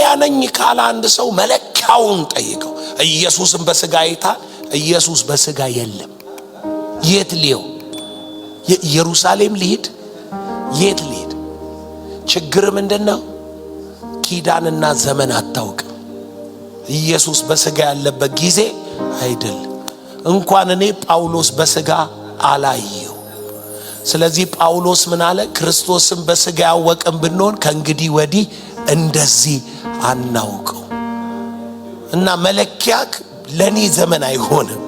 ሐዋርያ ነኝ ካለ አንድ ሰው መለኪያውን ጠይቀው። ኢየሱስን በስጋ አይታል? ኢየሱስ በስጋ የለም። የት ሊው? ኢየሩሳሌም ሊሄድ? የት ሊሄድ? ችግር ምንድነው? ኪዳንና ዘመን አታውቅም። ኢየሱስ በስጋ ያለበት ጊዜ አይደለም። እንኳን እኔ ጳውሎስ በስጋ አላየው። ስለዚህ ጳውሎስ ምን አለ? ክርስቶስን በስጋ ያወቅን ብንሆን ከእንግዲህ ወዲህ እንደዚህ አናውቀው። እና መለኪያክ ለኔ ዘመን አይሆንም።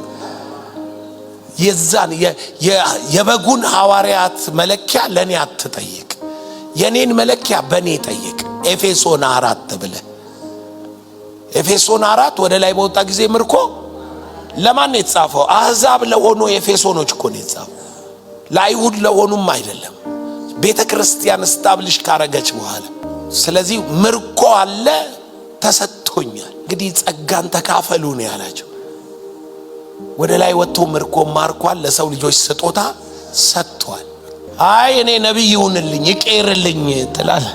የዛን የበጉን ሐዋርያት መለኪያ ለኔ አትጠይቅ። የኔን መለኪያ በኔ ጠይቅ። ኤፌሶን 4 ብለ ኤፌሶን 4 ወደ ላይ በወጣ ጊዜ ምርኮ ለማን ነው የተጻፈው? አሕዛብ ለሆኑ ኤፌሶኖች እኮ ነው የተጻፈው። ለአይሁድ ለሆኑም አይደለም። ቤተክርስቲያን ስታብሊሽ ካረገች በኋላ ስለዚህ ምርኮ አለ ተሰጥቶኛል። እንግዲህ ጸጋን ተካፈሉ ነው ያላቸው። ወደ ላይ ወጥቶ ምርኮ ማርኳል፣ ለሰው ልጆች ስጦታ ሰጥቷል። አይ እኔ ነብይ ይሁንልኝ ይቀርልኝ ትላል።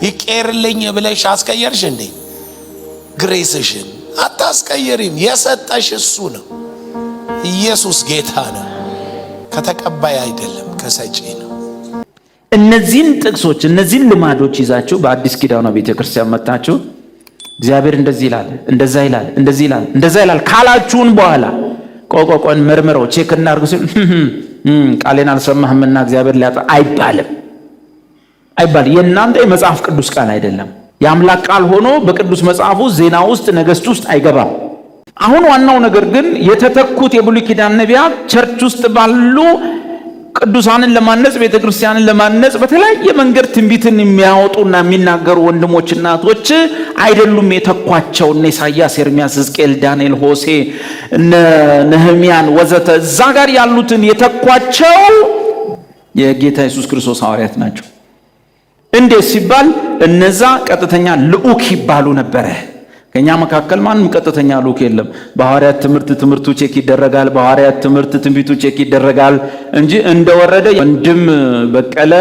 ይቀርልኝ ብለሽ አስቀየርሽ እንዴ? ግሬስሽን አታስቀየሪም። የሰጠሽ እሱ ነው። ኢየሱስ ጌታ ነው። ከተቀባይ አይደለም ከሰጪ ነው። እነዚህን ጥቅሶች እነዚህን ልማዶች ይዛችሁ በአዲስ ኪዳኑ ቤተክርስቲያን መጣችሁ እግዚአብሔር እንደዚህ ይላል እንደዛ ይላል እንደዚህ ይላል እንደዛ ይላል ካላችሁን በኋላ ቆቆቆን መርምረው ቼክ እናርጉ ሲል ቃሌን አልሰማህምና እግዚአብሔር ሊያጣ አይባልም። የእናንተ የመጽሐፍ ቅዱስ ቃል አይደለም። የአምላክ ቃል ሆኖ በቅዱስ መጽሐፉ ዜና ውስጥ ነገሥት ውስጥ አይገባም። አሁን ዋናው ነገር ግን የተተኩት የብሉይ ኪዳን ነቢያት ቸርች ውስጥ ባሉ ቅዱሳንን ለማነጽ ቤተክርስቲያንን ለማነጽ በተለያየ መንገድ ትንቢትን የሚያወጡና የሚናገሩ ወንድሞችና እናቶች አይደሉም የተኳቸው። እነ ኢሳይያስ፣ ኤርምያስ፣ ሕዝቅኤል፣ ዳንኤል፣ ሆሴ፣ ነህምያን ወዘተ እዛ ጋር ያሉትን የተኳቸው የጌታ ኢየሱስ ክርስቶስ ሐዋርያት ናቸው። እንዴት ሲባል እነዛ ቀጥተኛ ልዑክ ይባሉ ነበረ። ከኛ መካከል ማንም ቀጥተኛ ልዑክ የለም። በሐዋርያት ትምህርቱ ቼክ ይደረጋል። በሐዋርያት ትምህርት ትንቢቱ ቼክ ይደረጋል እንጂ እንደወረደ ወንድም በቀለ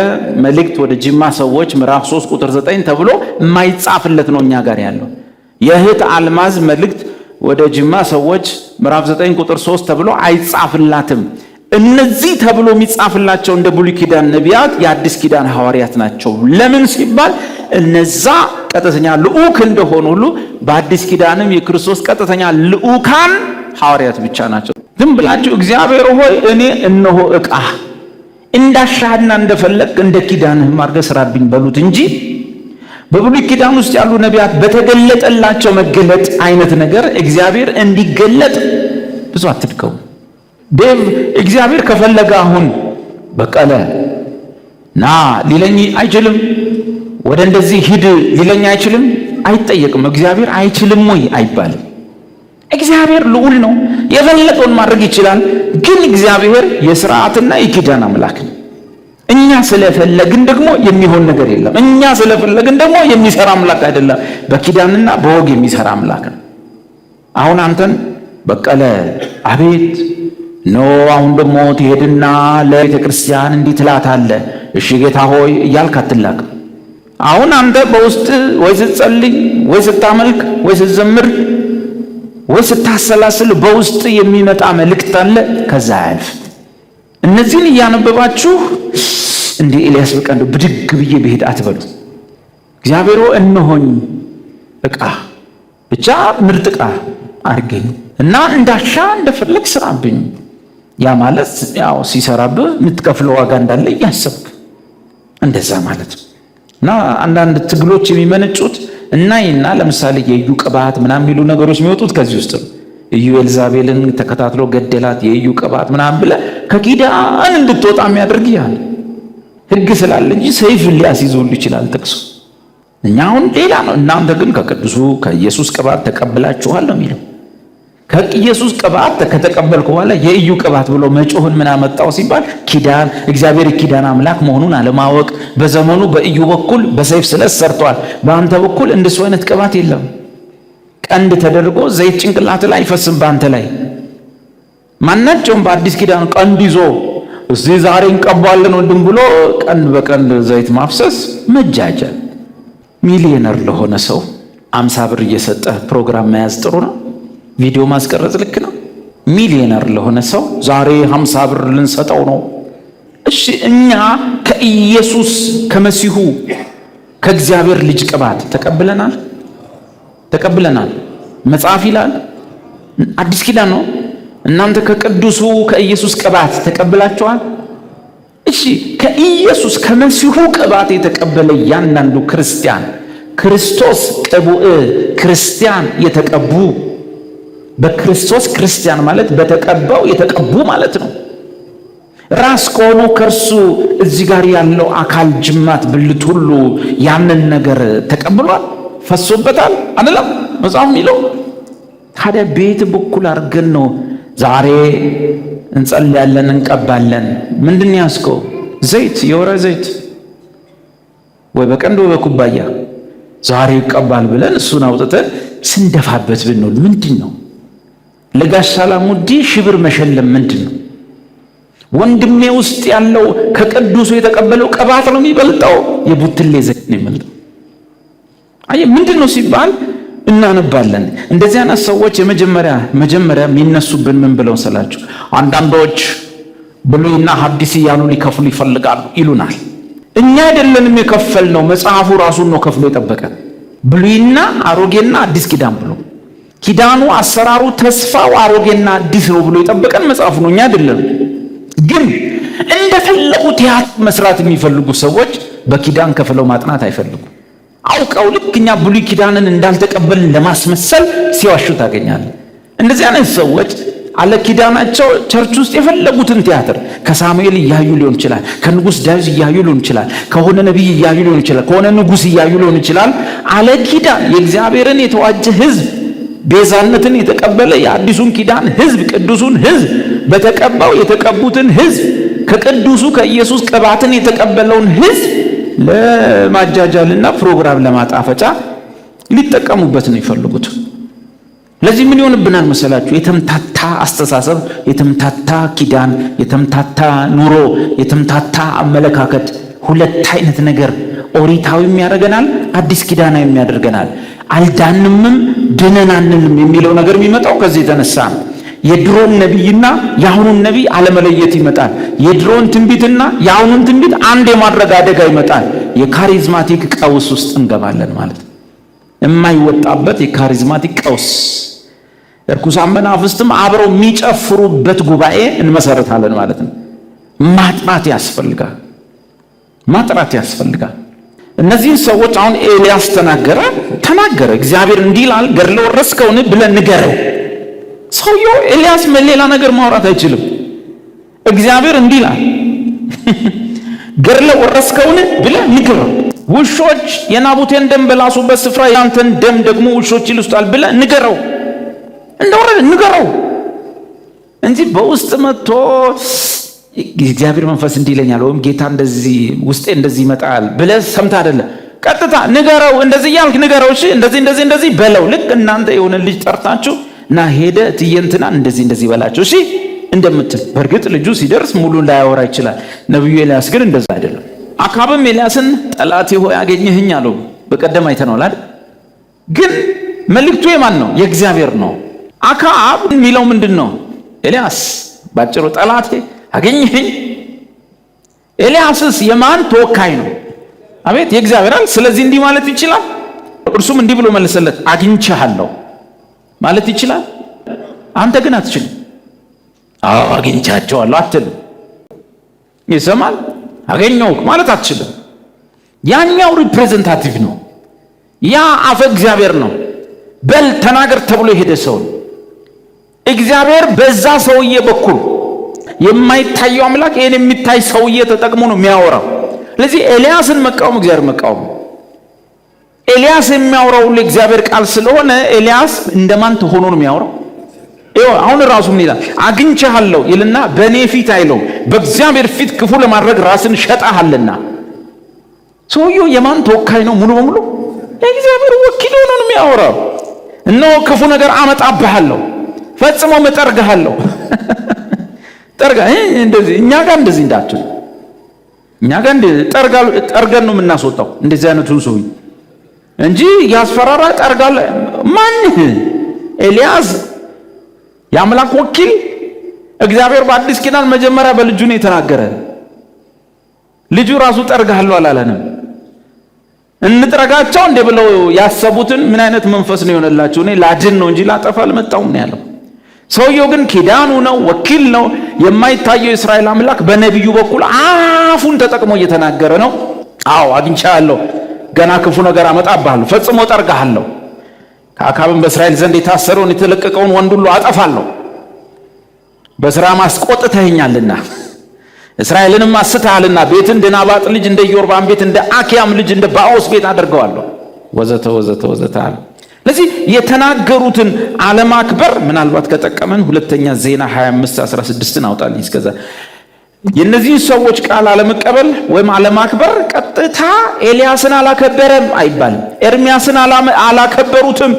መልእክት ወደ ጅማ ሰዎች ምዕራፍ 3 ቁጥር 9 ተብሎ የማይጻፍለት ነው እኛ ጋር ያለው። የእህት አልማዝ መልእክት ወደ ጅማ ሰዎች ምዕራፍ 9 ቁጥር 3 ተብሎ አይጻፍላትም። እነዚህ ተብሎ የሚጻፍላቸው እንደ ብሉይ ኪዳን ነቢያት የአዲስ ኪዳን ሐዋርያት ናቸው። ለምን ሲባል እነዛ ቀጥተኛ ልዑክ እንደሆኑ ሁሉ በአዲስ ኪዳንም የክርስቶስ ቀጥተኛ ልዑካን ሐዋርያት ብቻ ናቸው። ዝም ብላችሁ እግዚአብሔር ሆይ እኔ እነሆ ዕቃ እንዳሻህና እንደፈለግ እንደ ኪዳንህ አድርገህ ስራብኝ በሉት እንጂ በብሉይ ኪዳን ውስጥ ያሉ ነቢያት በተገለጠላቸው መገለጥ አይነት ነገር እግዚአብሔር እንዲገለጥ ብዙ አትድከው። ዴቭ እግዚአብሔር ከፈለገ አሁን በቀለ ና ሊለኝ አይችልም። ወደ እንደዚህ ሂድ ሊለኝ አይችልም። አይጠየቅም። እግዚአብሔር አይችልም ወይ አይባልም። እግዚአብሔር ልዑል ነው። የፈለገውን ማድረግ ይችላል። ግን እግዚአብሔር የሥርዓትና የኪዳን አምላክ ነው። እኛ ስለፈለግን ደግሞ የሚሆን ነገር የለም። እኛ ስለፈለግን ደግሞ የሚሰራ አምላክ አይደለም። በኪዳንና በወግ የሚሰራ አምላክ ነው። አሁን አንተን በቀለ አቤት ኖ አሁን ደግሞ ትሄድና ለቤተ ክርስቲያን እንዲህ ትላታለህ። እሺ ጌታ ሆይ እያልክ አትላክም። አሁን አንተ በውስጥ ወይ ስትጸልይ ወይ ስታመልክ ወይ ስትዘምር ወይ ስታሰላስል በውስጥ የሚመጣ መልእክት አለ። ከዛ አያልፍ። እነዚህን እያነበባችሁ እንደ ኤልያስ በቃ እንደው ብድግ ብዬ ብሄድ አትበሉ። እግዚአብሔር እነሆኝ ዕቃ ብቻ ምርጥ ዕቃ አድርገኝ እና እንዳሻ እንደፈለግ ስራብኝ። ያ ማለት ያው ሲሰራብህ የምትከፍለው ዋጋ እንዳለ እያሰብክ እንደዛ ማለት ነው። እና አንዳንድ ትግሎች የሚመነጩት እናይና ለምሳሌ የኢዩ ቅባት ምናምን የሚሉ ነገሮች የሚወጡት ከዚህ ውስጥ ነው። ኢዩ ኤልዛቤልን ተከታትሎ ገደላት፣ የኢዩ ቅባት ምናምን ብለህ ከኪዳን እንድትወጣ የሚያደርግ ያለ ሕግ ስላለ እንጂ ሰይፍ ሊያስይዘውል ይችላል ጥቅሱ። እኛ አሁን ሌላ ነው። እናንተ ግን ከቅዱሱ ከኢየሱስ ቅባት ተቀብላችኋል ነው የሚለው። ከኢየሱስ ቅባት ከተቀበልኩ በኋላ የኢዩ ቅባት ብሎ መጮህን ምን አመጣው ሲባል ኪዳን እግዚአብሔር ኪዳን አምላክ መሆኑን አለማወቅ። በዘመኑ በኢዩ በኩል በሰይፍ ስለት ሰርቷል። በአንተ በኩል እንደሱ አይነት ቅባት የለም። ቀንድ ተደርጎ ዘይት ጭንቅላት ላይ አይፈስም በአንተ ላይ። ማናቸውም በአዲስ ኪዳን ቀንድ ይዞ እዚህ ዛሬ እንቀባለን ወንድም ብሎ ቀንድ በቀንድ ዘይት ማፍሰስ መጃጃል። ሚሊዮነር ለሆነ ሰው 50 ብር እየሰጠ ፕሮግራም መያዝ ጥሩ ነው? ቪዲዮ ማስቀረጽ ልክ ነው? ሚሊዮነር ለሆነ ሰው ዛሬ 50 ብር ልንሰጠው ነው። እሺ እኛ ከኢየሱስ ከመሲሁ ከእግዚአብሔር ልጅ ቅባት ተቀብለናል። መጽሐፍ ይላል አዲስ ኪዳን ነው። እናንተ ከቅዱሱ ከኢየሱስ ቅባት ተቀብላችኋል። እሺ ከኢየሱስ ከመሲሁ ቅባት የተቀበለ ያንዳንዱ ክርስቲያን ክርስቶስ ቅቡእ ክርስቲያን የተቀቡ በክርስቶስ ክርስቲያን ማለት በተቀባው የተቀቡ ማለት ነው። ራስ ከሆኑ ከርሱ እዚህ ጋር ያለው አካል ጅማት ብልት ሁሉ ያንን ነገር ተቀብሏል፣ ፈሶበታል አይደለም መጽሐፍ የሚለው። ታዲያ ቤት በኩል አድርገን ነው ዛሬ እንጸልያለን እንቀባለን። ምንድን ያስከው ዘይት የወረ ዘይት ወይ በቀንዶ በኩባያ ዛሬ ይቀባል ብለን እሱን አውጥተን ስንደፋበት ብንውል ምንድን ነው? ለጋሽ ሰላሙዲ ሽብር መሸለም ምንድን ነው? ወንድሜ ውስጥ ያለው ከቅዱሱ የተቀበለው ቅባት ነው የሚበልጠው፣ የቡትሌ ዘይት ነው የሚበልጠው። አይ ምንድን ነው ሲባል እናነባለን። እንደዚህ አይነት ሰዎች መጀመሪያ የሚነሱብን ምን ብለው ስላችሁ፣ አንዳንዶች ብሉይና ሐዲስ እያሉ ሊከፍሉ ይፈልጋሉ ይሉናል። እኛ አይደለንም የከፈልነው፣ መጽሐፉ ራሱን ነው ከፍሎ የጠበቀን። ብሉይና አሮጌና አዲስ ኪዳን ብሎ ኪዳኑ አሰራሩ ተስፋው አሮጌና አዲስ ነው ብሎ የጠበቀን መጽሐፉ ነው፣ እኛ አይደለንም። ግን እንደፈለጉ ቲያትር መስራት የሚፈልጉ ሰዎች በኪዳን ከፍለው ማጥናት አይፈልጉም። አውቀው ልክ እኛ ብሉይ ኪዳንን እንዳልተቀበልን ለማስመሰል ሲዋሹ ታገኛለህ። እንደዚህ አይነት ሰዎች አለ ኪዳናቸው ቸርች ውስጥ የፈለጉትን ቲያትር ከሳሙኤል እያዩ ሊሆን ይችላል፣ ከንጉስ ዳዊት እያዩ ሊሆን ይችላል፣ ከሆነ ነቢይ እያዩ ሊሆን ይችላል፣ ከሆነ ንጉስ እያዩ ሊሆን ይችላል። አለ ኪዳን የእግዚአብሔርን የተዋጀ ሕዝብ ቤዛነትን የተቀበለ የአዲሱን ኪዳን ሕዝብ ቅዱሱን ሕዝብ በተቀባው የተቀቡትን ሕዝብ ከቅዱሱ ከኢየሱስ ቅባትን የተቀበለውን ሕዝብ ለማጃጃልና ፕሮግራም ለማጣፈጫ ሊጠቀሙበት ነው ይፈልጉት። ለዚህ ምን ይሆንብናል መሰላችሁ? የተምታታ አስተሳሰብ፣ የተምታታ ኪዳን፣ የተምታታ ኑሮ፣ የተምታታ አመለካከት፣ ሁለት አይነት ነገር ኦሪታዊም ያደርገናል፣ አዲስ ኪዳናዊም ያደርገናል። አልዳንምም ድነናንልም የሚለው ነገር የሚመጣው ከዚህ የተነሳ ነው። የድሮን ነቢይና የአሁኑን ነቢይ አለመለየት ይመጣል። የድሮን ትንቢትና የአሁኑን ትንቢት አንድ የማድረግ አደጋ ይመጣል። የካሪዝማቲክ ቀውስ ውስጥ እንገባለን ማለት ነው። የማይወጣበት የካሪዝማቲክ ቀውስ፣ እርኩሳን መናፍስትም አብረው የሚጨፍሩበት ጉባኤ እንመሰረታለን ማለት ነው። ማጥራት ያስፈልጋል። እነዚህን ሰዎች አሁን ኤልያስ ተናገረ። እግዚአብሔር እንዲህ ይላል ገድለ ወረስከውን ብለን ንገረው። ሰውየው ኤልያስ ሌላ ነገር ማውራት አይችልም። እግዚአብሔር እንዲህ ይላል ገድለ ወረስከውን ብለን ንገረው። ውሾች የናቡቴን ደም በላሱበት ስፍራ ያንተን ደም ደግሞ ውሾች ይልሱታል ብለን ንገረው። እንደወረደ ንገረው እንጂ በውስጥ መጥቶ እግዚአብሔር መንፈስ እንዲህ ይለኛል ወይም ጌታ እንደዚህ ውስጤ እንደዚህ ይመጣል ብለህ ሰምተህ አይደለም። ቀጥታ ንገረው። እንደዚህ ያልክ ንገረው። እሺ እንደዚህ በለው። ልክ እናንተ የሆነ ልጅ ጠርታችሁ እና ሄደ ትየንትና እንደዚህ በላችሁ እሺ እንደምትል። በእርግጥ ልጁ ሲደርስ ሙሉ ላያወራ ይችላል። ነብዩ ኤልያስ ግን እንደዛ አይደለም። አካብም ኤልያስን ጠላቴ ሆይ አገኘህኝ አለው። በቀደም አይተነዋል አይደል? ግን መልእክቱ የማን ነው? የእግዚአብሔር ነው። አካብ የሚለው ምንድን ነው? ኤልያስ ባጭሩ ጠላቴ አገኘህኝ። ኤልያስስ የማን ተወካይ ነው? አቤት የእግዚአብሔር አይደል? ስለዚህ እንዲህ ማለት ይችላል። እርሱም እንዲህ ብሎ መለሰለት አግኝቻለሁ ማለት ይችላል። አንተ ግን አትችልም። አግኝቻቸዋለሁ አትልም። ይሰማል። አገኘው ማለት አትችልም። ያኛው ሪፕሬዘንታቲቭ ነው። ያ አፈ እግዚአብሔር ነው። በል ተናገር ተብሎ የሄደ ሰው ነው። እግዚአብሔር በዛ ሰውዬ በኩል የማይታየው አምላክ ይሄን የሚታይ ሰውዬ ተጠቅሞ ነው የሚያወራው። ስለዚህ ኤልያስን መቃወም እግዚአብሔር መቃወም። ኤልያስ የሚያወራው ለእግዚአብሔር ቃል ስለሆነ ኤልያስ እንደማን ሆኖ ነው የሚያወራው? አሁን ራሱ ምን ይላል? አግኝቻለሁ ይልና በእኔ ፊት አይለው በእግዚአብሔር ፊት ክፉ ለማድረግ ራስን ሸጣሃልና። ሰውየው የማን ተወካይ ነው? ሙሉ በሙሉ የእግዚአብሔር ወኪል ሆኖ ነው የሚያወራው። እነሆ ክፉ ነገር አመጣብሃለሁ፣ ፈጽሞ እጠርግሃለሁ። እንደዚህ እኛ ጋር እንደዚህ እንዳትሉ። እኛ ጋር ጠርገን ነው የምናስወጣው እንደዚህ አይነቱን ሰው። እንጂ ያስፈራራ ጠርጋለ ማን ኤልያስ የአምላክ ወኪል እግዚአብሔር በአዲስ ኪዳን መጀመሪያ በልጁ ነው የተናገረ ልጁ ራሱ ጠርጋለሁ አላለንም እንጥረጋቸው እንደ ብለው ያሰቡትን ምን አይነት መንፈስ ነው የሆነላችሁ እኔ ላድን ነው እንጂ ላጠፋ አልመጣሁም ነው ያለው ሰውየው ግን ኪዳኑ ነው ወኪል ነው የማይታየው እስራኤል አምላክ በነብዩ በኩል አፉን ተጠቅሞ እየተናገረ ነው አዎ አግኝቻለሁ ገና ክፉ ነገር አመጣብሃለሁ ፈጽሞ ጠርጋለሁ ከአካብም በእስራኤል ዘንድ የታሰረውን የተለቀቀውን ወንድ ሁሉ አጠፋለሁ በስራ ማስቆጥተኛልና እስራኤልንም አስተሃልና ቤት እንደ ናባጥ ልጅ እንደ ኢዮርብዓም ቤት እንደ አኪያም ልጅ እንደ ባኦስ ቤት አደርገዋለሁ ወዘተ ወዘተ ወዘተ ለዚህ የተናገሩትን አለማክበር ምናልባት ከጠቀመን ሁለተኛ ዜና 25:16 አውጣልኝ እስከዛ የነዚህ ሰዎች ቃል አለመቀበል ወይም አለማክበር ቀጥታ ኤልያስን አላከበረም አይባልም ኤርሚያስን አላከበሩትም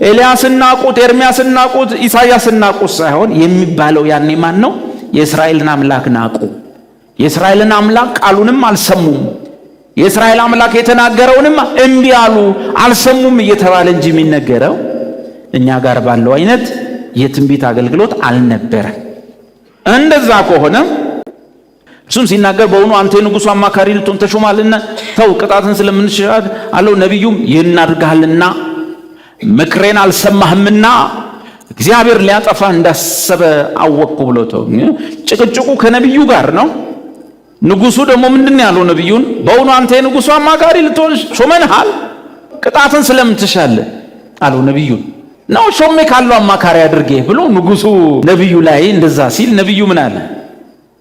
ኤልያስን ናቁት ኤርሚያስን ናቁት ኢሳይያስን ናቁት ሳይሆን የሚባለው ያኔ ማን ነው የእስራኤልን አምላክ ናቁ የእስራኤልን አምላክ ቃሉንም አልሰሙም የእስራኤል አምላክ የተናገረውንም እንቢ አሉ አልሰሙም እየተባለ እንጂ የሚነገረው እኛ ጋር ባለው አይነት የትንቢት አገልግሎት አልነበረ እንደዛ ከሆነ እሱም ሲናገር በእውኑ አንተ የንጉሡ አማካሪ ልትሆን ተሾማልና ተው ቅጣትን ስለምንሽራድ አለው ነብዩም ይህን አድርገሃልና ምክሬን አልሰማህምና እግዚአብሔር ሊያጠፋ እንዳሰበ አወቅኩ ብሎ ተው ጭቅጭቁ ከነብዩ ጋር ነው ንጉሡ ደግሞ ምንድን ያለው ነብዩን በእውኑ አንተ የንጉሡ አማካሪ ልትሆን ሾመንሃል ቅጣትን ስለምትሻለህ አለው ነብዩን ነው ሾሜ ካለው አማካሪ አድርጌ ብሎ ንጉሡ ነብዩ ላይ እንደዛ ሲል ነብዩ ምን አለ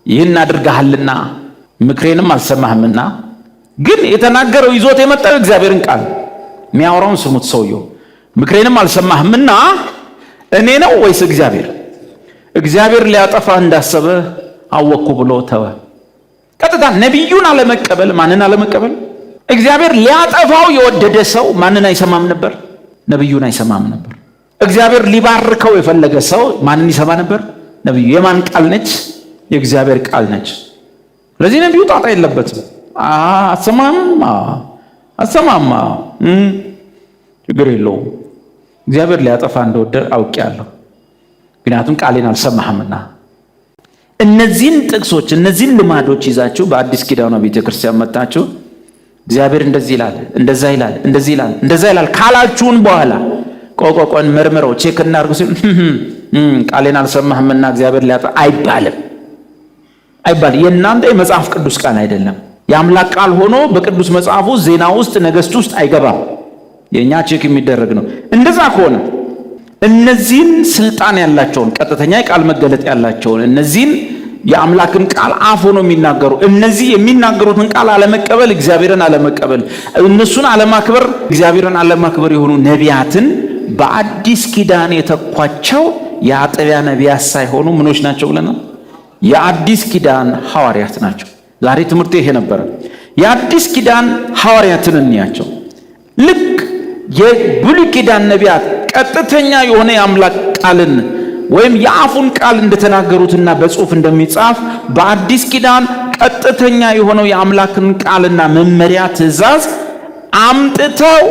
ይህን አድርገሃልና ምክሬንም አልሰማህምና ግን የተናገረው ይዞት የመጣው እግዚአብሔርን ቃል የሚያወራውን ስሙት ሰውየው ምክሬንም አልሰማህምና እኔ ነው ወይስ እግዚአብሔር ሊያጠፋ እንዳሰበ አወቅኩ ብሎ ተወ ቀጥታ ነብዩን አለመቀበል ማንን አለመቀበል እግዚአብሔር ሊያጠፋው የወደደ ሰው ማንን አይሰማም ነበር ነብዩን አይሰማም ነበር እግዚአብሔር ሊባርከው የፈለገ ሰው ማንን ይሰማ ነበር ነብዩ የማን ቃል ነች የእግዚአብሔር ቃል ነች ለዚህ ነብዩ ጣጣ የለበትም አሰማም ችግር የለውም እግዚአብሔር ሊያጠፋ እንደወደ አውቄያለሁ ምክንያቱም ቃሌን አልሰማህምና እነዚህን ጥቅሶች እነዚህን ልማዶች ይዛችሁ በአዲስ ኪዳኑ ቤተክርስቲያን መጣችሁ እግዚአብሔር እንደዚህ ይላል እንደዚህ ይላል ካላችሁን በኋላ ቆቆቆን መርምረው ቼክ እናርጉ ሲል ቃሌን አልሰማህምና እግዚአብሔር ሊያጠፋ አይባል የእናንተ የመጽሐፍ ቅዱስ ቃል አይደለም የአምላክ ቃል ሆኖ በቅዱስ መጽሐፉ ዜና ውስጥ ነገሥት ውስጥ አይገባም የኛ ቼክ የሚደረግ ነው እንደዛ ከሆነ እነዚህን ስልጣን ያላቸውን ቀጥተኛ የቃል መገለጥ ያላቸውን እነዚህን የአምላክን ቃል አፍ ሆኖ የሚናገሩ እነዚህ የሚናገሩትን ቃል አለመቀበል እግዚአብሔርን አለመቀበል እነሱን አለማክበር እግዚአብሔርን አለማክበር የሆኑ ነቢያትን በአዲስ ኪዳን የተኳቸው የአጥቢያ ነቢያት ሳይሆኑ ምኖች ናቸው ብለናል የአዲስ ኪዳን ሐዋርያት ናቸው ዛሬ ትምህርቱ ይሄ ነበር የአዲስ ኪዳን ሐዋርያትን እንያቸው ልክ የብሉይ ኪዳን ነቢያት ቀጥተኛ የሆነ የአምላክ ቃልን ወይም የአፉን ቃል እንደተናገሩትና በጽሑፍ እንደሚጻፍ በአዲስ ኪዳን ቀጥተኛ የሆነው የአምላክን ቃልና መመሪያ ትእዛዝ አምጥተው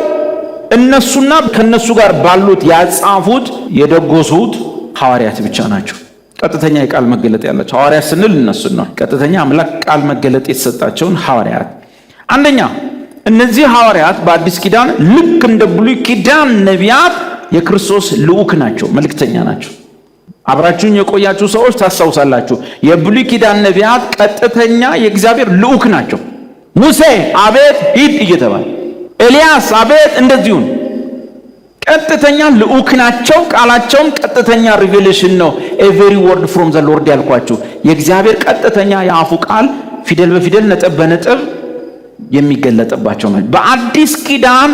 እነሱና ከነሱ ጋር ባሉት ያጻፉት የደጎሱት ሐዋርያት ብቻ ናቸው ቀጥተኛ የቃል መገለጥ ያላቸው ሐዋርያት ስንል እነሱ ነው ቀጥተኛ አምላክ ቃል መገለጥ የተሰጣቸውን ሐዋርያት አንደኛ እነዚህ ሐዋርያት በአዲስ ኪዳን ልክ እንደ ብሉይ ኪዳን ነቢያት የክርስቶስ ልዑክ ናቸው መልእክተኛ ናቸው አብራችሁን የቆያችሁ ሰዎች ታስታውሳላችሁ የብሉይ ኪዳን ነቢያት ቀጥተኛ የእግዚአብሔር ልዑክ ናቸው ሙሴ አቤት ሂድ እየተባለ ኤልያስ አቤት እንደዚሁ ቀጥተኛ ልዑክ ናቸው ቃላቸውም ቀጥተኛ ሪቬሌሽን ነው ኤቨሪ ወርድ ፍሮም ዘ ሎርድ ያልኳችሁ የእግዚአብሔር ቀጥተኛ የአፉ ቃል ፊደል በፊደል ነጥብ በነጥብ የሚገለጥባቸው ነው በአዲስ ኪዳን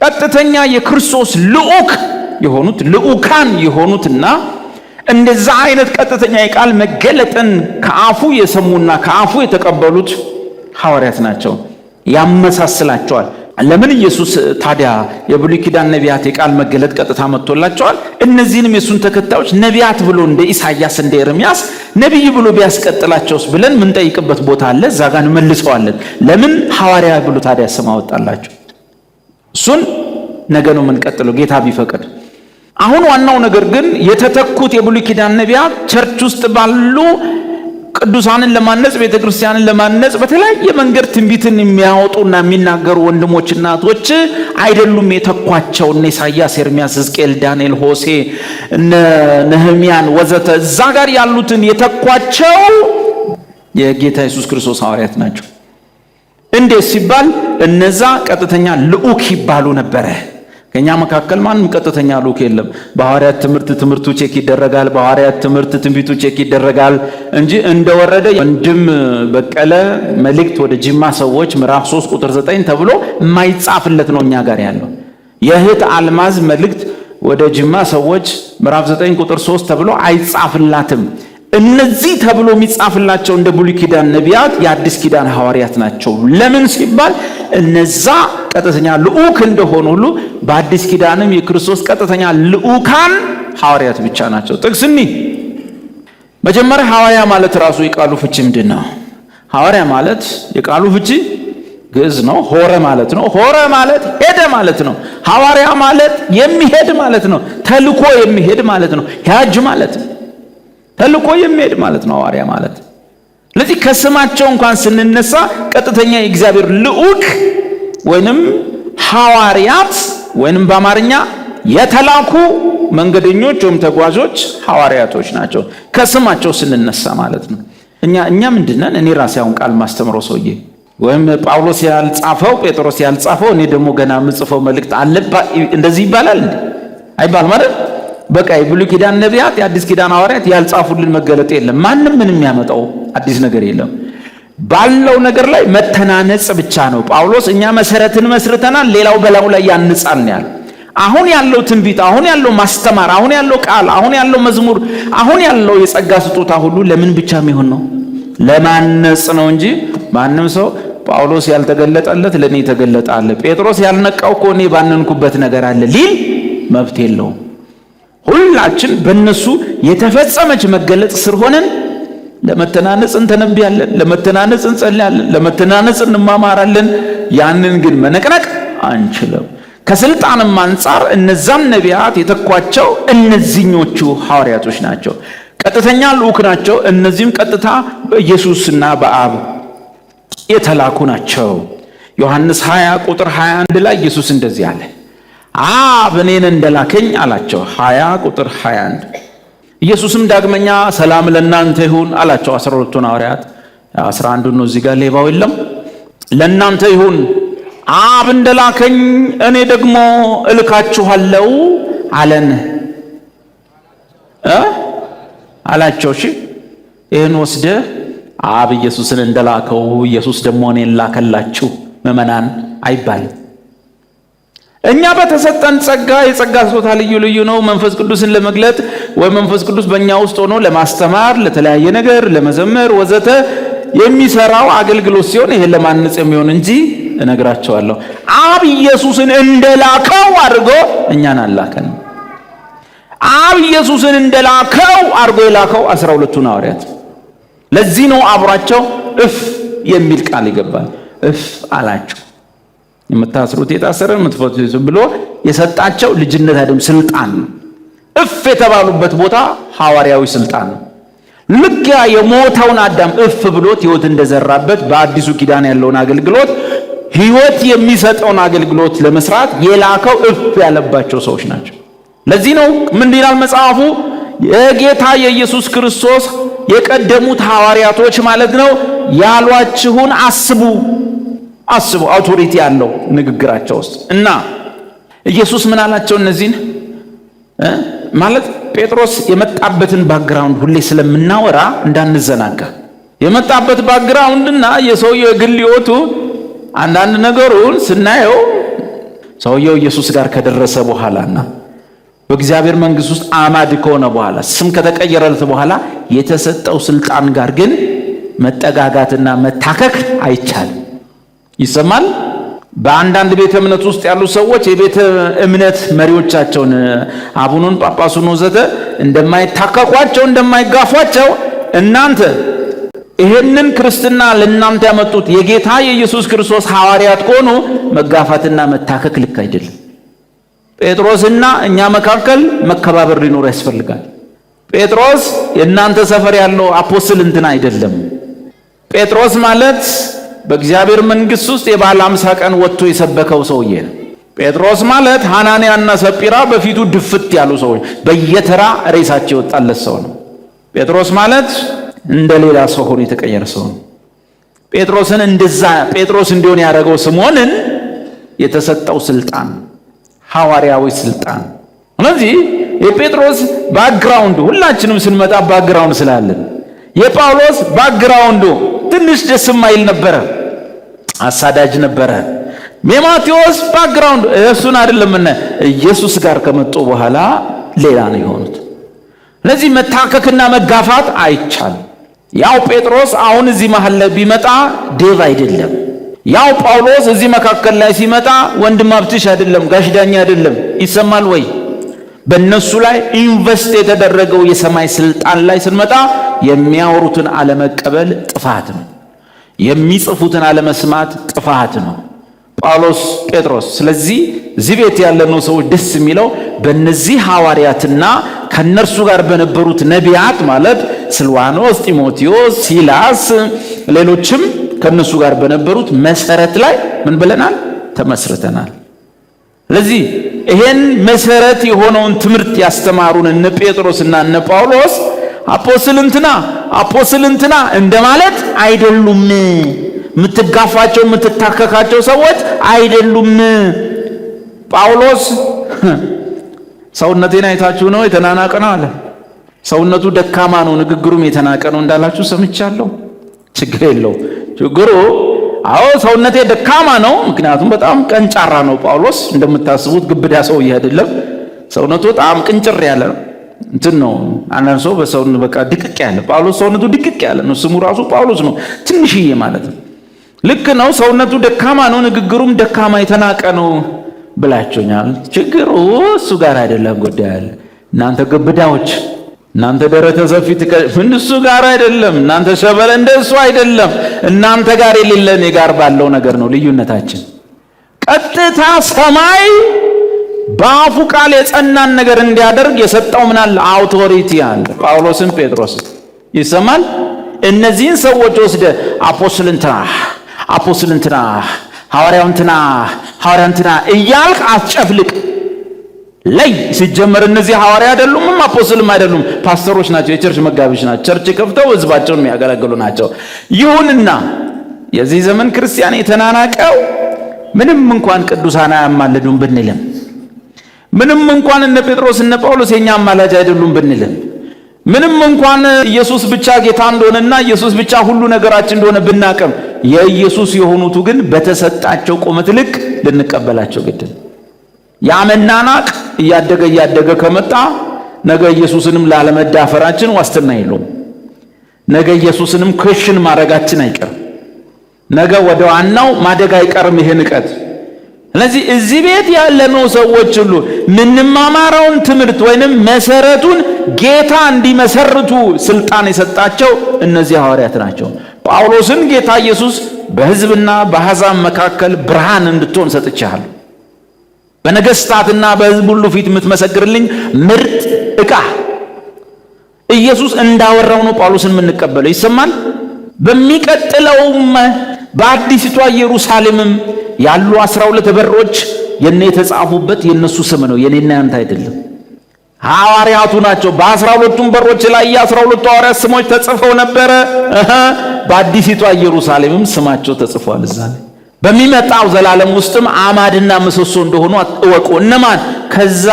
ቀጥተኛ የክርስቶስ ልዑክ የሆኑት ልዑካን የሆኑትና እንደዛ አይነት ቀጥተኛ የቃል መገለጥን ከአፉ የሰሙና ከአፉ የተቀበሉት ሐዋርያት ናቸው ያመሳስላቸዋል ለምን ኢየሱስ ታዲያ የብሉይ ኪዳን ነቢያት የቃል መገለጥ ቀጥታ መጥቶላቸዋል እነዚህንም የሱን ተከታዮች ነቢያት ብሎ እንደ ኢሳይያስ እንደ ኤርሚያስ ነብይ ብሎ ቢያስቀጥላቸውስ ብለን ምን ጠይቅበት ቦታ አለ እዛ ጋር እንመልሰዋለን ለምን ሐዋርያ ብሎ ታዲያ ስም አወጣላቸው እሱን ነገ ነው የምንቀጥለው ጌታ ቢፈቅድ። አሁን ዋናው ነገር ግን የተተኩት የብሉይ ኪዳን ነቢያት ቸርች ውስጥ ባሉ ቅዱሳንን ለማነጽ ቤተክርስቲያንን ለማነጽ በተለያየ መንገድ ትንቢትን የሚያወጡና የሚናገሩ ወንድሞችና እህቶች አይደሉም የተኳቸው። እነ ኢሳይያስ፣ ኤርምያስ፣ ሕዝቅኤል፣ ዳንኤል፣ ሆሴ፣ እነ ነህምያን ወዘተ እዛ ጋር ያሉትን የተኳቸው የጌታ ኢየሱስ ክርስቶስ ሐዋርያት ናቸው። እንዴት ሲባል እነዛ ቀጥተኛ ልዑክ ይባሉ ነበረ። ከኛ መካከል ማንም ቀጥተኛ ልዑክ የለም። በሐዋርያት ትምህርቱ ቼክ ይደረጋል። በሐዋርያት ትምህርት ትንቢቱ ቼክ ይደረጋል እንጂ እንደወረደ ወንድም በቀለ መልእክት ወደ ጅማ ሰዎች ምዕራፍ 3 ቁጥር 9 ተብሎ የማይጻፍለት ነው እኛ ጋር ያለው። የእህት አልማዝ መልእክት ወደ ጅማ ሰዎች ምዕራፍ 9 ቁጥር 3 ተብሎ አይጻፍላትም። እነዚህ ተብሎ የሚጻፍላቸው እንደ ብሉይ ኪዳን ነቢያት የአዲስ ኪዳን ሐዋርያት ናቸው። ለምን ሲባል እነዛ ቀጥተኛ ልዑክ እንደሆኑ ሁሉ በአዲስ ኪዳንም የክርስቶስ ቀጥተኛ ልዑካን ሐዋርያት ብቻ ናቸው። ጥቅስኒ መጀመሪያ ሐዋርያ ማለት ራሱ የቃሉ ፍቺ ምንድን ነው? ሐዋርያ ማለት የቃሉ ፍቺ ግዕዝ ነው። ሆረ ማለት ነው። ሆረ ማለት ሄደ ማለት ነው። ሐዋርያ ማለት የሚሄድ ማለት ነው። ተልኮ የሚሄድ ማለት ነው። ያጅ ማለት ነው። ተልኮ የሚሄድ ማለት ነው ሐዋርያ ማለት። ስለዚህ ከስማቸው እንኳን ስንነሳ ቀጥተኛ የእግዚአብሔር ልዑክ ወይንም ሐዋርያት ወይንም በአማርኛ የተላኩ መንገደኞች ወይም ተጓዦች ሐዋርያቶች ናቸው ከስማቸው ስንነሳ ማለት ነው። እኛ ምንድነን? እኔ ራሴ አሁን ቃል ማስተምረው ሰውዬ ወይም ጳውሎስ ያልጻፈው ጴጥሮስ ያልጻፈው እኔ ደግሞ ገና የምጽፈው መልእክት አለባ እንደዚህ ይባላል እንዴ? አይባል ማለት በቃ የብሉይ ኪዳን ነቢያት የአዲስ ኪዳን ሐዋርያት ያልጻፉልን መገለጥ የለም። ማንም ምንም የሚያመጣው አዲስ ነገር የለም። ባለው ነገር ላይ መተናነጽ ብቻ ነው። ጳውሎስ እኛ መሰረትን መስርተናል፣ ሌላው በላዩ ላይ ያንጻል ነው ያለው። አሁን ያለው ትንቢት፣ አሁን ያለው ማስተማር፣ አሁን ያለው ቃል፣ አሁን ያለው መዝሙር፣ አሁን ያለው የጸጋ ስጦታ ሁሉ ለምን ብቻ የሚሆን ነው? ለማነጽ ነው እንጂ ማንም ሰው ጳውሎስ ያልተገለጠለት ለኔ ተገለጠ አለ፣ ጴጥሮስ ያልነቃው እኮ እኔ ባነንኩበት ነገር አለ ሊል መብት የለውም። ሁላችን በእነሱ የተፈጸመች መገለጥ ስር ሆነን ለመተናነጽ እንተነብያለን፣ ለመተናነጽ እንጸልያለን፣ ለመተናነጽ እንማማራለን። ያንን ግን መነቅነቅ አንችልም። ከስልጣንም አንጻር እነዛም ነቢያት የተኳቸው እነዚህኞቹ ሐዋርያቶች ናቸው። ቀጥተኛ ልዑክ ናቸው። እነዚህም ቀጥታ በኢየሱስና በአብ የተላኩ ናቸው። ዮሐንስ 20 ቁጥር 21 ላይ ኢየሱስ እንደዚህ አለ፣ አብ እኔን እንደላከኝ አላቸው። 20 ቁጥር 21 ኢየሱስም ዳግመኛ ሰላም ለእናንተ ይሁን አላቸው። 12ቱን ሐዋርያት 11ዱ ነው እዚህ ጋር ሌባው የለም። ለእናንተ ይሁን አብ እንደላከኝ እኔ ደግሞ እልካችኋለሁ አለን አላቸው። እሺ ይህን ወስደ አብ ኢየሱስን እንደላከው ኢየሱስ ደግሞ እኔን ላከላችሁ ምእመናን አይባልም። እኛ በተሰጠን ጸጋ የጸጋ ስጦታ ልዩ ልዩ ነው። መንፈስ ቅዱስን ለመግለጥ ወይ መንፈስ ቅዱስ በእኛ ውስጥ ሆኖ ለማስተማር፣ ለተለያየ ነገር፣ ለመዘመር ወዘተ የሚሰራው አገልግሎት ሲሆን ይሄን ለማነጽ የሚሆን እንጂ እነግራቸዋለሁ አብ ኢየሱስን እንደላከው አድርጎ እኛን አላከን። አብ ኢየሱስን እንደላከው አድርጎ የላከው 12ቱን ሐዋርያት። ለዚህ ነው አብሯቸው እፍ የሚል ቃል ይገባል። እፍ አላቸው። የምታስሩት የታሰረ የምትፈቱት ብሎ የሰጣቸው ልጅነት አይደለም፣ ስልጣን ነው። እፍ የተባሉበት ቦታ ሐዋርያዊ ስልጣን ነው። ልክ ያ የሞተውን አዳም እፍ ብሎት ሕይወት እንደዘራበት በአዲሱ ኪዳን ያለውን አገልግሎት ሕይወት የሚሰጠውን አገልግሎት ለመስራት የላከው እፍ ያለባቸው ሰዎች ናቸው። ለዚህ ነው ምን ይላል መጽሐፉ? የጌታ የኢየሱስ ክርስቶስ የቀደሙት ሐዋርያቶች ማለት ነው ያሏችሁን አስቡ። አውቶሪቲ ያለው ንግግራቸው ውስጥ እና ኢየሱስ ምን አላቸው? እነዚህን ማለት ጴጥሮስ የመጣበትን ባክግራውንድ ሁሌ ስለምናወራ እንዳንዘናጋ የመጣበት ባክግራውንድና የሰውየው የግል ሕይወቱ አንዳንድ ነገሩን ስናየው ሰውየው ኢየሱስ ጋር ከደረሰ በኋላና በእግዚአብሔር መንግሥት ውስጥ አማድ ከሆነ በኋላ ስም ከተቀየረለት በኋላ የተሰጠው ስልጣን ጋር ግን መጠጋጋትና መታከክ አይቻልም። ይሰማል። በአንዳንድ ቤተ እምነት ውስጥ ያሉ ሰዎች የቤተ እምነት መሪዎቻቸውን አቡኑን፣ ጳጳሱን ወዘተ እንደማይታከኳቸው እንደማይጋፏቸው እናንተ ይሄንን ክርስትና ለእናንተ ያመጡት የጌታ የኢየሱስ ክርስቶስ ሐዋርያት ከሆኑ መጋፋትና መታከክ ልክ አይደለም። ጴጥሮስና እኛ መካከል መከባበር ሊኖር ያስፈልጋል። ጴጥሮስ የእናንተ ሰፈር ያለው አፖስትል እንትን አይደለም። ጴጥሮስ ማለት በእግዚአብሔር መንግሥት ውስጥ የበዓለ ሃምሳ ቀን ወጥቶ የሰበከው ሰውዬ ነው። ጴጥሮስ ማለት ሐናንያና ሰጲራ በፊቱ ድፍት ያሉ ሰዎች በየተራ ሬሳቸው የወጣለት ሰው ነው። ጴጥሮስ ማለት እንደ ሌላ ሰው ሆኖ የተቀየረ ሰው ነው። ጴጥሮስን እንደዛ ጴጥሮስ እንዲሆን ያደረገው ስምዖንን የተሰጠው ስልጣን ሐዋርያዊ ስልጣን። ስለዚህ የጴጥሮስ ባክግራውንዱ ሁላችንም ስንመጣ ባክግራውንድ ስላለን የጳውሎስ ባክግራውንዱ ትንሽ ደስ የማይል ነበረ፣ አሳዳጅ ነበረ። የማቴዎስ ባክግራውንድ እሱን አይደለምና ኢየሱስ ጋር ከመጡ በኋላ ሌላ ነው የሆኑት። ስለዚህ መታከክና መጋፋት አይቻልም። ያው ጴጥሮስ አሁን እዚህ መሃል ላይ ቢመጣ ዴቭ አይደለም። ያው ጳውሎስ እዚህ መካከል ላይ ሲመጣ ወንድም አብትሽ አይደለም፣ ጋሽ ዳኛ አይደለም። ይሰማል ወይ? በእነሱ ላይ ኢንቨስት የተደረገው የሰማይ ስልጣን ላይ ስንመጣ የሚያወሩትን አለመቀበል ጥፋት ነው። የሚጽፉትን አለመስማት ጥፋት ነው። ጳውሎስ፣ ጴጥሮስ። ስለዚህ እዚህ ቤት ያለነው ሰዎች ደስ የሚለው በእነዚህ ሐዋርያትና ከነርሱ ጋር በነበሩት ነቢያት ማለት ስልዋኖስ፣ ጢሞቴዎስ፣ ሲላስ፣ ሌሎችም ከነሱ ጋር በነበሩት መሰረት ላይ ምን ብለናል? ተመስርተናል። ስለዚህ ይሄን መሰረት የሆነውን ትምህርት ያስተማሩን እነ ጴጥሮስና እነ ጳውሎስ አፖስትል እንትና እንደማለት አይደሉም። የምትጋፋቸው የምትታከካቸው ሰዎች አይደሉም። ጳውሎስ ሰውነቴን አይታችሁ ነው የተናናቀ ነው አለ። ሰውነቱ ደካማ ነው፣ ንግግሩም የተናቀ ነው እንዳላችሁ ሰምቻለሁ። ችግር የለው። ችግሩ ሰውነቴ ደካማ ነው፣ ምክንያቱም በጣም ቀንጫራ ነው። ጳውሎስ እንደምታስቡት ግብዳ ሰውዬ አይደለም። ሰውነቱ በጣም ቅንጭር ያለ ነው። እንትን ነው አንዳንድ ሰው በሰውነቱ በቃ ድቅቅ ያለ። ጳውሎስ ሰውነቱ ድቅቅ ያለ ነው። ስሙ ራሱ ጳውሎስ ነው፣ ትንሽዬ ማለት ነው። ልክ ነው። ሰውነቱ ደካማ ነው፣ ንግግሩም ደካማ የተናቀ ነው ብላችሁኛል። ችግሩ እሱ ጋር አይደለም። ጉዳይ አለ። እናንተ ግብዳዎች፣ እናንተ ደረተ ሰፊ እሱ ጋር አይደለም። እናንተ ሸበለ እንደሱ አይደለም። እናንተ ጋር የሌለ እኔ ጋር ባለው ነገር ነው ልዩነታችን። ቀጥታ ሰማይ በአፉ ቃል የጸናን ነገር እንዲያደርግ የሰጠው ምን አለ? አውቶሪቲ አለ። ጳውሎስን ጴጥሮስን ይሰማል። እነዚህን ሰዎች ወስደ አፖስትል እንትና ሐዋርያው እንትና እያልክ አትጨፍልቅ። ላይ ሲጀመር እነዚህ ሐዋርያ አይደሉም፣ አፖስትልም አይደሉም፣ ፓስተሮች ናቸው፣ የቸርች መጋቢዎች ናቸው፣ ቸርች ከፍተው ህዝባቸውን የሚያገለግሉ ናቸው። ይሁንና የዚህ ዘመን ክርስቲያን የተናናቀው ምንም እንኳን ቅዱሳን አያማልዱም ብንልም፣ ምንም እንኳን እነ ጴጥሮስ እነ ጳውሎስ የኛ አማላጅ አይደሉም ብንልም፣ ምንም እንኳን ኢየሱስ ብቻ ጌታ እንደሆነና ኢየሱስ ብቻ ሁሉ ነገራችን እንደሆነ ብናቀም፣ የኢየሱስ የሆኑቱ ግን በተሰጣቸው ቁመት ልክ ልንቀበላቸው ግድ ነው። ያ መናናቅ እያደገ ከመጣ ነገ ኢየሱስንም ላለመዳፈራችን ዋስትና የለውም። ነገ ኢየሱስንም ክሽን ማድረጋችን አይቀርም። ነገ ወደ ዋናው ማደግ አይቀርም ይሄ ንቀት። ስለዚህ እዚህ ቤት ያለነው ሰዎች ሁሉ ምንማማረውን ትምህርት ወይንም መሰረቱን ጌታ እንዲመሰርቱ ስልጣን የሰጣቸው እነዚህ ሐዋርያት ናቸው። ጳውሎስን ጌታ ኢየሱስ በሕዝብና በአሕዛብ መካከል ብርሃን እንድትሆን ሰጥቻለሁ፣ በነገስታትና በሕዝብ ሁሉ ፊት የምትመሰክርልኝ ምርጥ ዕቃ። ኢየሱስ እንዳወራው ነው ጳውሎስን የምንቀበለው። ይሰማል። በሚቀጥለውም በአዲሲቷ ኢየሩሳሌምም ያሉ 12 በሮች የኔ የተጻፉበት የነሱ ስም ነው፣ የኔና ያንተ አይደለም። ሐዋርያቱ ናቸው። በ12ቱም በሮች ላይ የ12ቱ ሐዋርያት ስሞች ተጽፈው ነበረ። በአዲሲቷ ኢየሩሳሌምም ስማቸው ተጽፏል እዛ ላይ። በሚመጣው ዘላለም ውስጥም አማድና ምሰሶ እንደሆኑ እወቁ። እነማን? ከዛ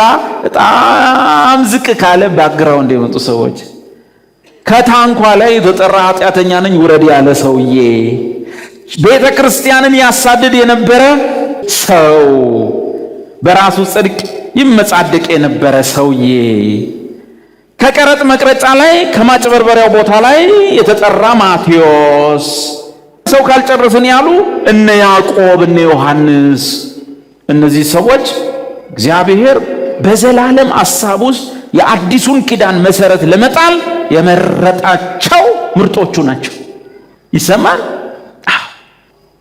በጣም ዝቅ ካለ ባክግራውንድ የመጡ ሰዎች። ከታንኳ ላይ የተጠራ ኃጢአተኛ ነኝ ውረድ ያለ ሰውዬ፣ ቤተ ክርስቲያንን ያሳድድ የነበረ ሰው፣ በራሱ ጽድቅ ይመጻደቅ የነበረ ሰውዬ፣ ከቀረጥ መቅረጫ ላይ ከማጭበርበሪያው ቦታ ላይ የተጠራ ማቴዎስ፣ ሰው ካልጨረስን ያሉ እነ ያዕቆብ እነ ዮሐንስ። እነዚህ ሰዎች እግዚአብሔር በዘላለም ሐሳብ ውስጥ የአዲሱን ኪዳን መሰረት ለመጣል የመረጣቸው ምርጦቹ ናቸው። ይሰማል።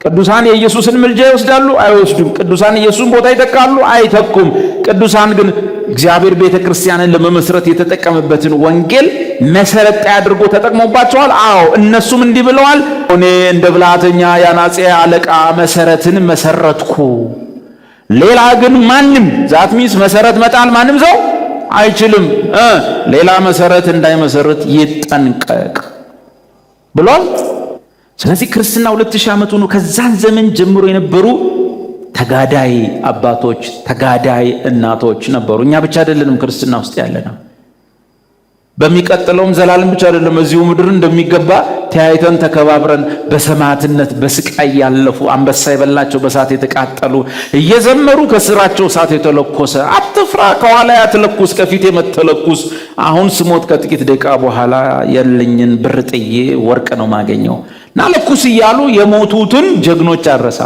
ቅዱሳን የኢየሱስን ምልጃ ይወስዳሉ? አይወስዱም። ቅዱሳን ኢየሱስን ቦታ ይተካሉ? አይተኩም። ቅዱሳን ግን እግዚአብሔር ቤተ ክርስቲያንን ለመመስረት የተጠቀመበትን ወንጌል መሰረት አድርጎ ተጠቅሞባቸዋል። አዎ እነሱም እንዲህ ብለዋል፣ እኔ እንደ ብልሃተኛ የአናጺ አለቃ መሰረትን መሰረትኩ። ሌላ ግን ማንም ዛትሚስ መሰረት መጣል ማንም ሰው አይችልም። ሌላ መሰረት እንዳይመሰረት ይጠንቀቅ ብሏል። ስለዚህ ክርስትና 2000 ዓመት ሆኖ ከዛን ዘመን ጀምሮ የነበሩ ተጋዳይ አባቶች፣ ተጋዳይ እናቶች ነበሩ። እኛ ብቻ አይደለንም ክርስትና ውስጥ ያለነው። በሚቀጥለውም ዘላለም ብቻ አይደለም፣ እዚሁ ምድር እንደሚገባ ተያይተን ተከባብረን በሰማዕትነት በስቃይ ያለፉ አንበሳ የበላቸው በሳት የተቃጠሉ እየዘመሩ ከስራቸው ሳት የተለኮሰ አትፍራ ከኋላ ያትለኩስ ከፊት የመተለኩስ አሁን ስሞት ከጥቂት ደቂቃ በኋላ ያለኝን ብር ጥዬ ወርቅ ነው ማገኘው ናለኩስ እያሉ የሞቱትን ጀግኖች አረሳ።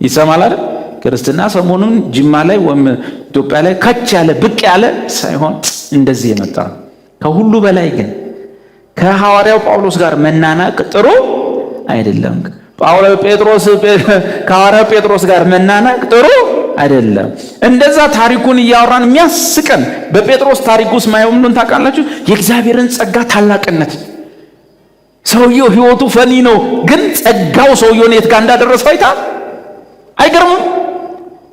ይሰማል አይደል? ክርስትና ሰሞኑን ጅማ ላይ ወይም ኢትዮጵያ ላይ ከች ያለ ብቅ ያለ ሳይሆን እንደዚህ የመጣ ነው። ከሁሉ በላይ ግን ከሐዋርያው ጳውሎስ ጋር መናናቅ ጥሩ አይደለም። ከሐዋርያው ጴጥሮስ ጋር መናናቅ ጥሩ አይደለም። እንደዛ ታሪኩን እያወራን የሚያስቀን በጴጥሮስ ታሪክ ውስጥ ማየውምን ታውቃላችሁ? የእግዚአብሔርን ጸጋ ታላቅነት። ሰውየው ህይወቱ ፈኒ ነው፣ ግን ጸጋው ሰውየውን የት ጋር እንዳደረሰው አይታል። አይገርምም?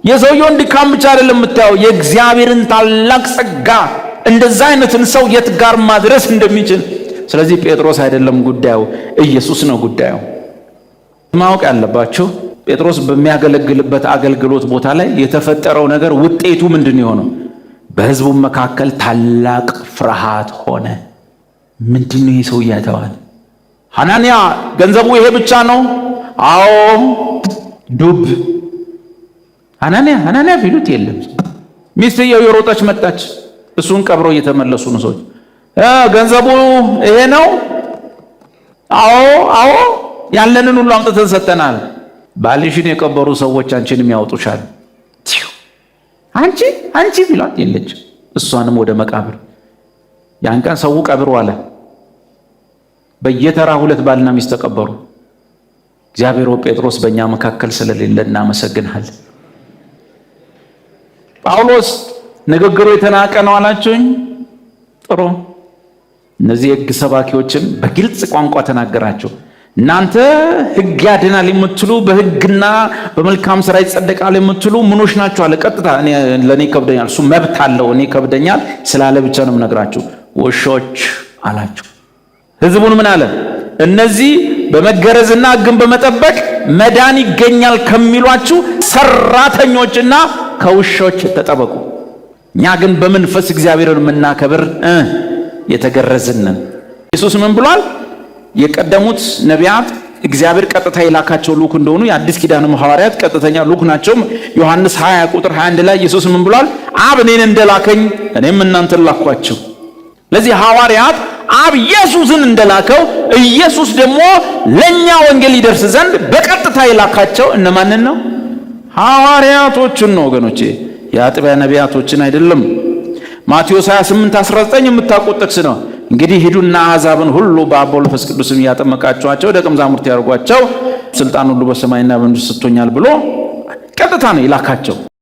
የሰውየውን ድካም ብቻ አይደለም የምታየው፣ የእግዚአብሔርን ታላቅ ጸጋ እንደዛ አይነትን ሰው የት ጋር ማድረስ እንደሚችል። ስለዚህ ጴጥሮስ አይደለም ጉዳዩ፣ ኢየሱስ ነው ጉዳዩ። ማወቅ ያለባችሁ ጴጥሮስ በሚያገለግልበት አገልግሎት ቦታ ላይ የተፈጠረው ነገር ውጤቱ ምንድን የሆነው? በህዝቡ መካከል ታላቅ ፍርሃት ሆነ። ምንድን ነው ሰው ያተዋል? ሐናንያ ገንዘቡ ይሄ ብቻ ነው? አዎ ዱብ ሐናንያ ቢሉት የለም። ሚስትየው የሮጠች መጣች። እሱን ቀብረው እየተመለሱ ነው ሰዎች። ገንዘቡ ይሄ ነው? አዎ ያለንን ሁሉ አምጥተን ሰጠናል። ባልሽን የቀበሩ ሰዎች አንቺንም ያወጡሻል። አንቺ ቢሏት የለች። እሷንም ወደ መቃብር። ያን ቀን ሰው ቀብር ዋለ። በየተራ 2 ባልና ሚስት ተቀበሩ። እግዚአብሔር ጴጥሮስ በእኛ መካከል ስለሌለ እናመሰግንሃለን። ጳውሎስ ንግግሩ የተናቀ ነው አላችሁኝ? ጥሩ። እነዚህ የሕግ ሰባኪዎችን በግልጽ ቋንቋ ተናገራቸው። እናንተ ሕግ ያድናል የምትሉ በሕግና በመልካም ሥራ ይጸደቃል የምትሉ ምኖች ናችሁ አለ። ቀጥታ ለእኔ ከብደኛል፣ እሱ መብት አለው፣ እኔ ከብደኛል ስላለ ብቻ ነው የምነግራችሁ። ውሾች አላቸው። ሕዝቡን ምን አለ? እነዚህ በመገረዝና ሕግን በመጠበቅ መዳን ይገኛል ከሚሏችሁ ሰራተኞችና ከውሾች ተጠበቁ። እኛ ግን በመንፈስ እግዚአብሔርን የምናከብር የተገረዝን ነን። ኢየሱስ ምን ብሏል? የቀደሙት ነቢያት እግዚአብሔር ቀጥታ የላካቸው ልኡክ እንደሆኑ የአዲስ ኪዳንም ሐዋርያት ቀጥተኛ ልኡክ ናቸው። ዮሐንስ 20 ቁጥር 21 ላይ ኢየሱስ ምን ብሏል? አብ እኔን እንደላከኝ እኔም እናንተን ላኳችሁ። ለዚህ ሐዋርያት አብ ኢየሱስን እንደላከው ኢየሱስ ደግሞ ለኛ ወንጌል ይደርስ ዘንድ በቀጥታ የላካቸው እነማንን ነው? ሐዋርያቶችን ነው ወገኖቼ፣ የአጥቢያ ነቢያቶችን አይደለም። ማቴዎስ 28:19 የምታውቁት ጥቅስ ነው። እንግዲህ ሂዱና አሕዛብን ሁሉ በአብ በወልድ በመንፈስ ቅዱስም እያጠመቃችኋቸው ደቀ መዛሙርት ያደርጓቸው፣ ስልጣን ሁሉ በሰማይና በምድር ሰጥቶኛል ብሎ ቀጥታ ነው የላካቸው።